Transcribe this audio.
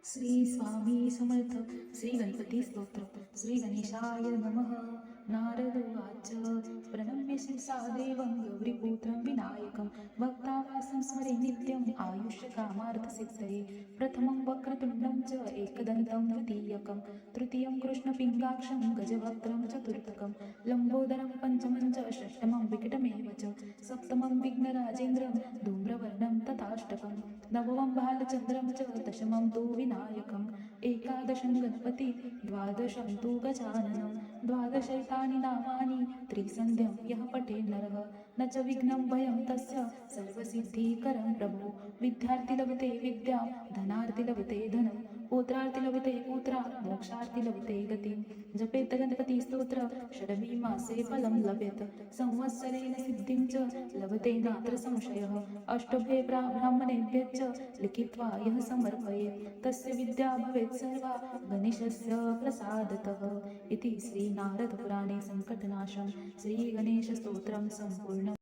श्री स्वामी समर्थ श्री गणपती स्तोत्र श्री गणेशाय नमः. नारद उवाच प्रणम्य शिरसा देवं गौरीपुत्रं विनायकं भक्तावासं स्मरे नित्यम् आयुष्यकामार्थसिद्धये. प्रथमं वक्रतुण्डं च एकदन्तं द्वितीयकं तृतीयं कृष्णपिङ्गाक्षं गजवक्त्रं चतुर्थकं लम्बोदरं पञ्चमं च षष्ठमं विकटमेव च सप्तमं विघ्नराजेन्द्रं धूम्रवर्णं तथाष्टकं नवमं बालचन्द्रं च दशमं तु विनायकम् एकादशं गणपति द्वादशं तु गजाननं द्वादशैतानि नामानि त्रिसन्ध्यं यः पठेत् नरः न च विघ्नं भयं तस्य सर्वसिद्धिकरं प्रभो. विद्यार्थी लभते विद्यां धनार्थी लभते धनं पुत्रार्थी लभते पुत्रा मोक्षार्थी लभते गतिं. जपेत गणपती स्तोत्र षडवी मासे फलं लभेत संवत्सरेण सिद्धिं च लभते नात्र संशयः. अष्टभे ब्राह्मणेभ्यश्च लिखित्वा यः समर्पयेत् तस्य विद्या भवेत् सर्वा गणेशस्य प्रसादतः. इति श्री नारद पुराणे संकटनाशं श्री गणेश स्तोत्रं संपूर्णम्.